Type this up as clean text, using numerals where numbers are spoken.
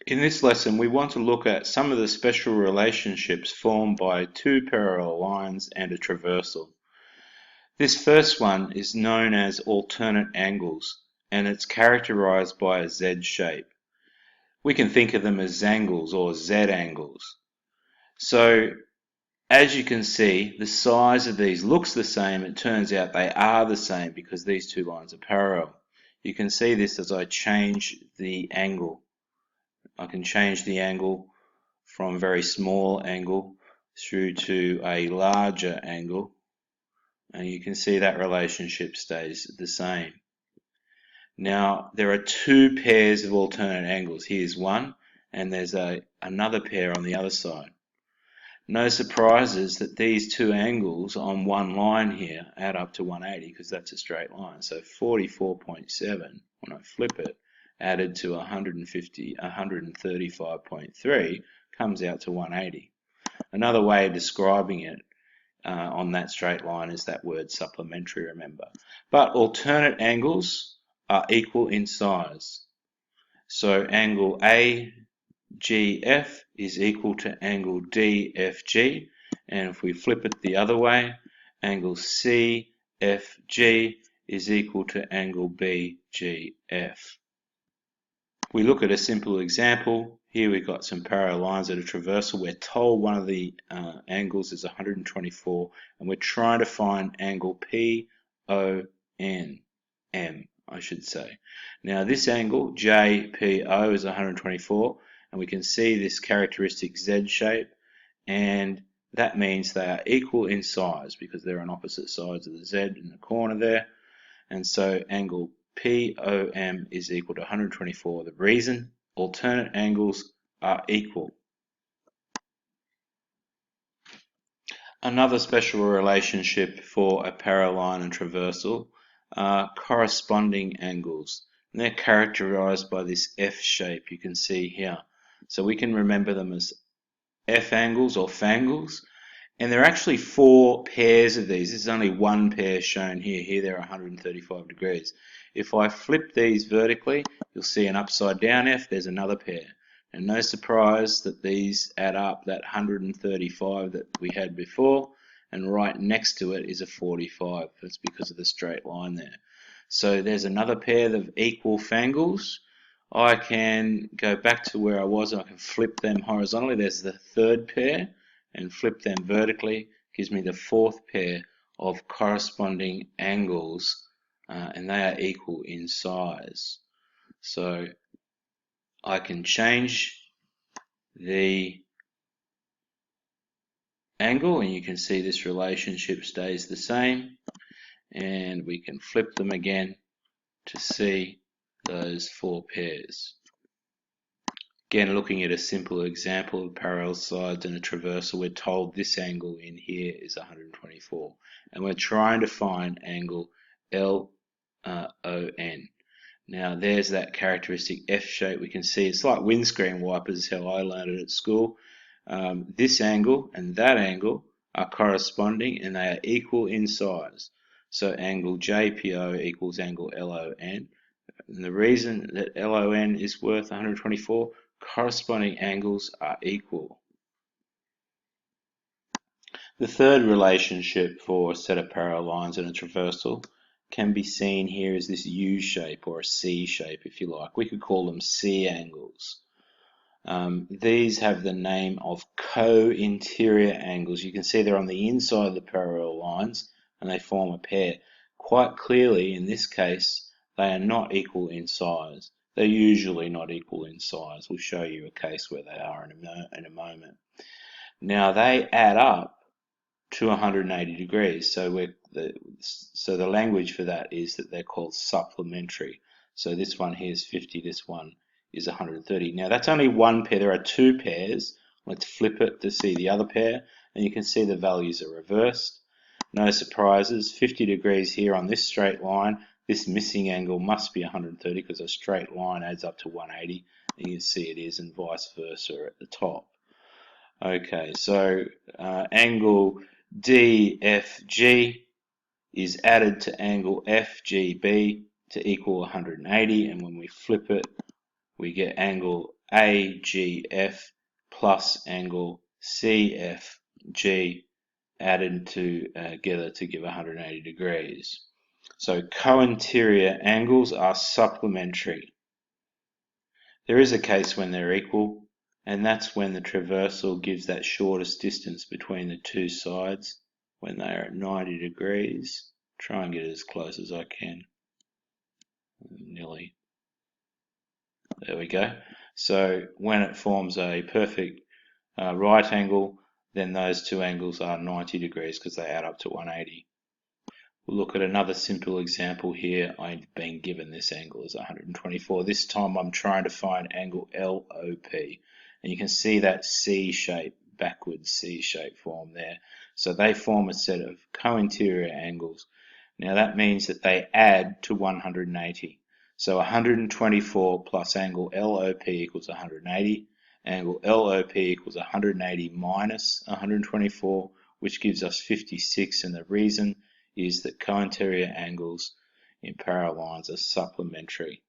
In this lesson, we want to look at some of the special relationships formed by two parallel lines and a transversal. This first one is known as alternate angles, and it's characterized by a Z shape. We can think of them as zangles or Z angles. So, as you can see, the size of these looks the same. It turns out they are the same because these two lines are parallel. You can see this as I change the angle. I can change the angle from very small angle through to a larger angle, and you can see that relationship stays the same. Now there are two pairs of alternate angles. Here's one, and there's another pair on the other side. No surprises that these two angles on one line here add up to 180 because that's a straight line. So 44.7, when I flip it, added to 135.3 comes out to 180. Another way of describing it on that straight line is that word supplementary, remember. But alternate angles are equal in size. So angle AGF is equal to angle DFG, and if we flip it the other way, angle CFG is equal to angle BGF. We look at a simple example. Here we've got some parallel lines at a transversal. We're told one of the angles is 124, and we're trying to find angle PON, I should say. Now this angle, JPO, is 124, and we can see this characteristic Z shape, and that means they are equal in size because they're on opposite sides of the Z in the corner there. And so angle POM is equal to 124. The reason? Alternate angles are equal. Another special relationship for a parallel line and transversal are corresponding angles. And they're characterized by this F shape you can see here. So we can remember them as F angles or fangles. And there are actually four pairs of these. This is only one pair shown here. Here they're 135 degrees. If I flip these vertically, you'll see an upside down F. There's another pair. And no surprise that these add up, that 135 that we had before, and right next to it is a 45. That's because of the straight line there. So there's another pair of equal fangles. I can go back to where I was and I can flip them horizontally. There's the third pair, and flip them vertically gives me the fourth pair of corresponding angles, and they are equal in size. So I can change the angle, and you can see this relationship stays the same, and we can flip them again to see those four pairs. Again, looking at a simple example of parallel sides and a transversal, we're told this angle in here is 124, and we're trying to find angle LON. Now there's that characteristic F shape. We can see it's like windscreen wipers, how I learned it at school. This angle and that angle are corresponding, and they are equal in size. So angle JPO equals angle LON. And the reason that LON is worth 124, corresponding angles are equal. The third relationship for a set of parallel lines and a transversal can be seen here as this U shape or a C shape, if you like. We could call them C angles. These have the name of co-interior angles. You can see they're on the inside of the parallel lines and they form a pair. Quite clearly, in this case, they are not equal in size. They're usually not equal in size. We'll show you a case where they are in a moment. Now they add up to 180 degrees. So the language for that is that they're called supplementary. So this one here is 50, this one is 130. Now that's only one pair. There are two pairs. Let's flip it to see the other pair, and you can see the values are reversed. No surprises. 50 degrees here on this straight line. This missing angle must be 130 because a straight line adds up to 180. And you can see it is, and vice versa at the top. Okay, so angle DFG is added to angle FGB to equal 180, and when we flip it, we get angle AGF plus angle CFG added together to give 180 degrees. So co-interior angles are supplementary. There is a case when they're equal, and that's when the transversal gives that shortest distance between the two sides when they are at 90 degrees. Try and get as close as I can. Nearly. There we go. So when it forms a perfect right angle, then those two angles are 90 degrees because they add up to 180. We'll look at another simple example here. I've been given this angle as 124. This time I'm trying to find angle LOP. And you can see that C shape, backwards C shape form there. So they form a set of co-interior angles. Now that means that they add to 180. So 124 plus angle LOP equals 180. Angle LOP equals 180 minus 124, which gives us 56, and the reason is that co-interior angles in parallel lines are supplementary.